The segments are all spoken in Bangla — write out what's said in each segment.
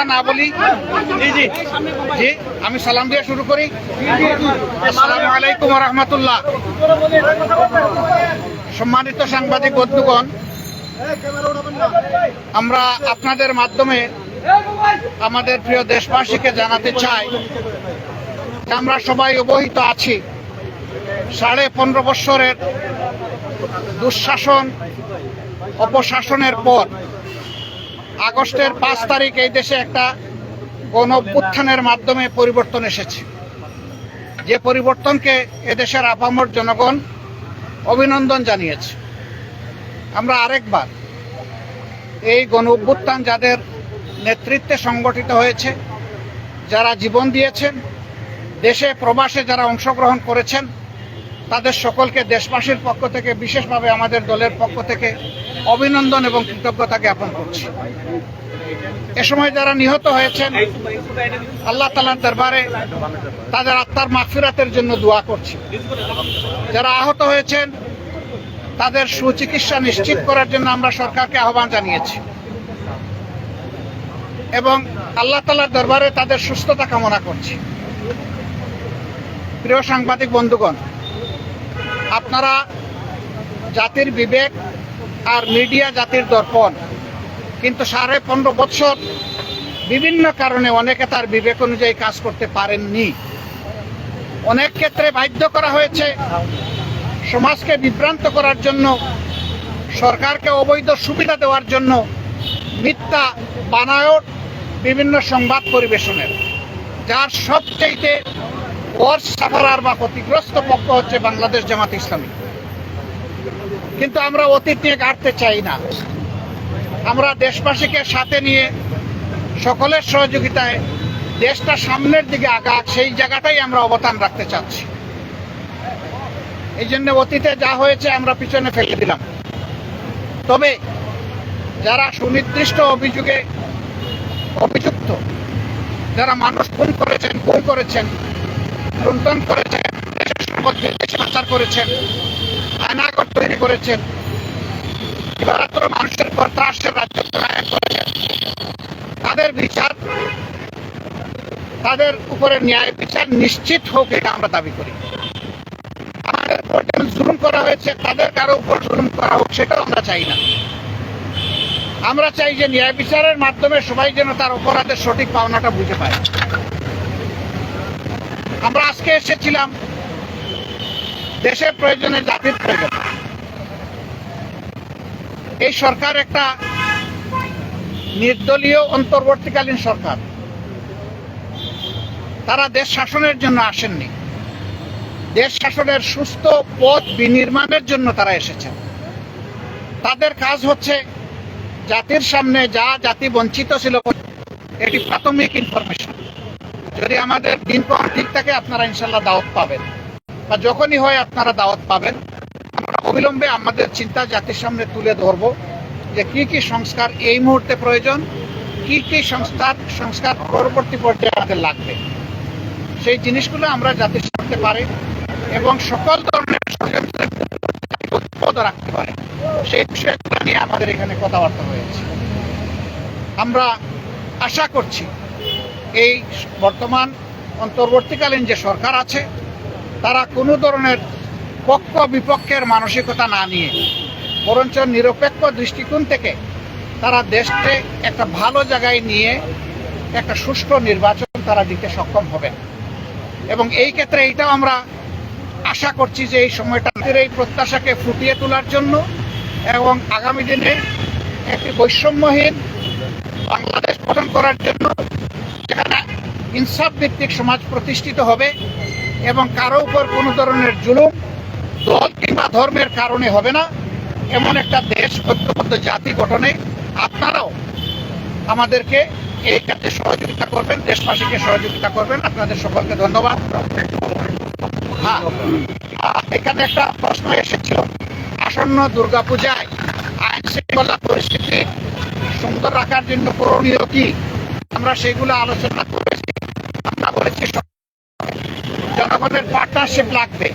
কথা না বলি। জি জি, আমি সালাম দিয়ে শুরু করি। আসসালামু আলাইকুম ওয়া রাহমাতুল্লাহ। সম্মানিত সাংবাদিক বন্ধুগণ, আমরা আপনাদের মাধ্যমে আমাদের প্রিয় দেশবাসীকে জানাতে চাই যে আমরা সবাই অবহিত আছি 15.5 বছরের দুঃশাসন অপশাসনের পর আগস্টের 5 তারিখ এই দেশে একটা গণ অভ্যুত্থানের মাধ্যমে পরিবর্তন এসেছে। যে পরিবর্তনকে এদেশের আপামর জনগণ অভিনন্দন জানিয়েছে। আমরা আরেকবার এই গণ অভ্যুত্থান যাদের নেতৃত্বে সংগঠিত হয়েছে, যারা জীবন দিয়েছেন, দেশে প্রবাসে যারা অংশগ্রহণ করেছেন, তাদের সকলকে দেশবাসীর পক্ষ থেকে বিশেষভাবে আমাদের দলের পক্ষ থেকে অভিনন্দন এবং কৃতজ্ঞতা জ্ঞাপন করছি। এ সময় যারা নিহত হয়েছেন, আল্লাহ তাআলার দরবারে তাদের আত্মার মাগফিরাতের জন্য দোয়া করছি। যারা আহত হয়েছেন তাদের সুচিকিৎসা নিশ্চিত করার জন্য আমরা সরকারকে আহ্বান জানিয়েছি এবং আল্লাহ তাআলার দরবারে তাদের সুস্থতা কামনা করছি। প্রিয় সাংবাদিক বন্ধুগণ, আপনারা জাতির বিবেক আর মিডিয়া জাতির দর্পণ, কিন্তু 15.5 বছর বিভিন্ন কারণে অনেকে তার বিবেক অনুযায়ী কাজ করতে পারেননি। অনেক ক্ষেত্রে বাধ্য করা হয়েছে সমাজকে বিভ্রান্ত করার জন্য, সরকারকে অবৈধ সুবিধা দেওয়ার জন্য মিথ্যা বানায়ট বিভিন্ন সংবাদ পরিবেশনের, যার সবচেয়ে ওয়ার্স্ট সাফারার বা ক্ষতিগ্রস্ত পক্ষ হচ্ছে বাংলাদেশ জামাত ইসলামী। কিন্তু আমরা অতীত নিয়ে গাড়তে চাই না। আমরা দেশবাসীকে সাথে নিয়ে সকলের সহযোগিতায় দেশটা সামনের দিকে আগাক, সেই জায়গাটাই আমরা অবদান রাখতে চাচ্ছি। এই জন্য অতীতে যা হয়েছে আমরা পিছনে ফেলে দিলাম। তবে যারা সুনির্দিষ্ট অভিযোগে অভিযুক্ত, যারা মানুষ খুন করেছেন, লুণ্ঠন করেছেন, দেশের সম্পদ দেশে পাচার করেছেন, আয়নাঘর তৈরি করেছেন, দিবারাত্র মানুষের পর ত্রাসের রাজত্ব কায়েম করেছেন, তাদের বিচার, তাদের উপরে ন্যায় বিচার নিশ্চিত হোক, এটা আমরা দাবি করি। আমাদের উপর যেমন জুলুম করা হয়েছে, তাদের কারো উপর জুলুম করা হোক, সেটাও আমরা চাই না। আমরা চাই যে ন্যায় বিচারের মাধ্যমে সবাই যেন তার অপরাধের সঠিক পাওনাটা বুঝে পায়। আমরা আজকে এসেছিলাম দেশের প্রয়োজনে, জাতির প্রয়োজন। এই সরকার একটা নির্দলীয় অন্তর্বর্তীকালীন সরকার। তারা দেশ শাসনের জন্য আসেননি, দেশ শাসনের সুস্থ পথ বিনির্মাণের জন্য তারা এসেছেন। তাদের কাজ হচ্ছে জাতির সামনে যা জাতি বঞ্চিত ছিল, এটি প্রাথমিক ইনফরমেশন। যদি আমাদের দিনক্ষণ ঠিক থাকে, আপনারা ইনশাল্লাহ দাওয়াত পাবেন, বা যখনই হয় আপনারা দাওয়াত পাবেন। আমরা অবিলম্বে আমাদের চিন্তা জাতির সামনে তুলে ধরব যে কি কি সংস্কার এই মুহূর্তে প্রয়োজন, কি কি সংস্কার পরবর্তী পর্যায়ে আমাদের লাগবে। সেই জিনিসগুলো আমরা জাতির সামনে পারে এবং সকল ধরনের ষড়যন্ত্রের পদ রাখতে পারে, সেই বিষয়গুলো নিয়ে আমাদের এখানে কথাবার্তা হয়েছে। আমরা আশা করছি এই বর্তমান অন্তর্বর্তীকালীন যে সরকার আছে, তারা কোনো ধরনের পক্ষ বিপক্ষের মানসিকতা না নিয়ে বরঞ্চ নিরপেক্ষ দৃষ্টিকোণ থেকে তারা দেশকে একটা ভালো জায়গায় নিয়ে একটা সুষ্ঠু নির্বাচন তারা দিতে সক্ষম হবেন। এবং এই ক্ষেত্রে এইটাও আমরা আশা করছি যে এই সময়টা এই প্রত্যাশাকে ফুটিয়ে তোলার জন্য এবং আগামী দিনে একটি বৈষম্যহীন বাংলাদেশ গঠন করার জন্য, যেখানে ইনসাফ ভিত্তিক সমাজ প্রতিষ্ঠিত হবে এবং কারো উপর কোনো ধরনের জুলুম দল কিংবা ধর্মের কারণে হবে না, এমন একটা দেশ, ঐক্যবদ্ধ জাতি গঠনে আপনারাও আমাদেরকে এই কাজে সহযোগিতা করবেন, দেশবাসীকে সহযোগিতা করবেন। আপনাদের সকলকে ধন্যবাদ। হ্যাঁ, এখানে একটা প্রশ্ন এসেছিল, আসন্ন দুর্গাপূজায় আইন শৃঙ্খলা পরিস্থিতি সুন্দর রাখার জন্য করণীয় কি। আমরা সেগুলো আলোচনা করেছি। আমরা বলেছি জনগণের পার্টনারশিপ লাগবে,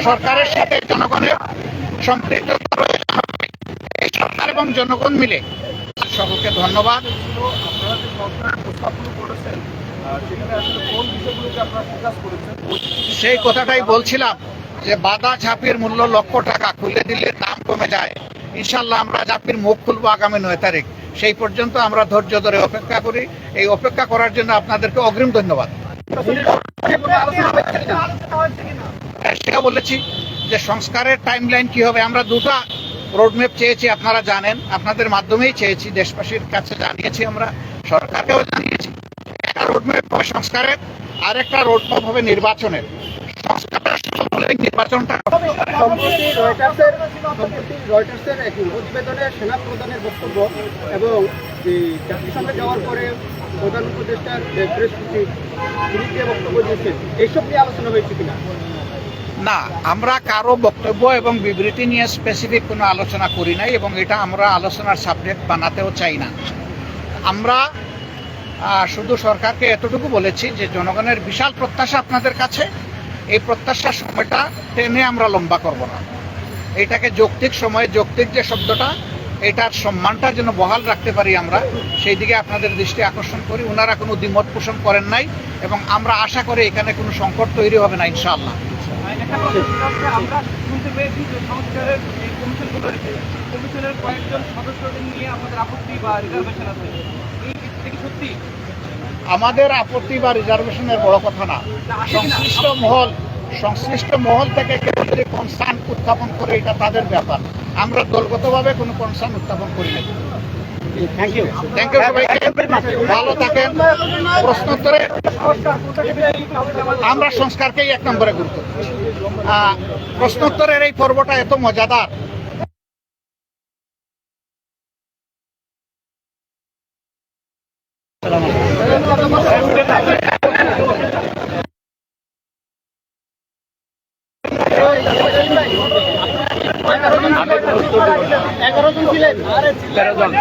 সরকারের সাথে জনগণের সম্পৃক্ততা রয়েছে। এই সরকার এবং জনগণ মিলে সকলকে ধন্যবাদ। আপনারা যে সরকারের প্রস্তাবগুলো করেছেন সেখানে আসলে কোন বিষয়গুলোকে আপনারা ফোকাস করেছেন? সেই কথাটাই বলছিলাম যে বাদা ঝাঁপির মূল্য লক্ষ টাকা, খুলে দিলে দাম কমে যায়। ইনশাল্লাহ আমরা ঝাঁপির মুখ খুলবো আগামী 9 তারিখ। সেই পর্যন্ত আমরা ধৈর্য ধরে অপেক্ষা করি। এই অপেক্ষা করার জন্য আপনাদেরকে অগ্রিম ধন্যবাদ। সেটা বলেছি যে সংস্কারের টাইমলাইন কি হবে, আমরা দুটা রোডম্যাপ চেয়েছি, আপনারা জানেন, আপনাদের মাধ্যমেই চেয়েছি, দেশবাসীর কাছে জানিয়েছি, আমরা সরকারকেও জানিয়েছি। একটা রোডম্যাপ হবে সংস্কারের, আর একটা রোডম্যাপ হবে নির্বাচনের। সংস্কারের নির্বাচনটা সম্প্রতি রয়টার্সের এক প্রতিবেদনে সেনা প্রধানের বক্তব্য এবং জাতিসংঘে যাওয়ার পরে প্রধান উপদেষ্টার প্রেস সচিব তিনি যে বক্তব্য দিয়েছেন, এইসব নিয়ে আলোচনা হয়েছে কিনা? না, আমরা কারো বক্তব্য এবং বিবৃতি নিয়ে স্পেসিফিক কোনো আলোচনা করি নাই এবং এটা আমরা আলোচনার সাবজেক্ট বানাতেও চাই না। আমরা শুধু সরকারকে এতটুকু বলেছি যে জনগণের বিশাল প্রত্যাশা আপনাদের কাছে, এই প্রত্যাশার সময়টা টেনে আমরা লম্বা করব না। এটাকে যৌক্তিক সময়ে, যৌক্তিক যে শব্দটা, এটার সম্মানটা যেন বহাল রাখতে পারি আমরা, সেই দিকে আপনাদের দৃষ্টি আকর্ষণ করি। ওনারা কোনো দ্বিমত পোষণ করেন নাই এবং আমরা আশা করি এখানে কোনো সংকট তৈরি হবে না ইনশাআল্লাহ। আমরা শুনতে পেয়েছি যে সংস্কারের এই কমিশনের কয়েকজন সদস্যদের নিয়ে আমাদের আপত্তি বা রিজার্ভেশন আছে, এটা কি সত্যি? আমাদের আপত্তি বা রিজার্ভেশনের বড় কথা না। সংশ্লিষ্ট মহল থেকে কেউ যদি কনসার্ন উত্থাপন করে এটা তাদের ব্যাপার। আমরা দলগতভাবে কোনো কনসার্ন উত্থাপন করি না। থ্যাংক ইউ সবাইকে, ভালো থাকেন। প্রশ্নোত্তরে আমরা সংস্কারকেই 1 নম্বরে গুরুত্ব দিচ্ছি। প্রশ্নোত্তরের এই পর্বটা এত মজাদার, জন ছিলেন, 13 জন।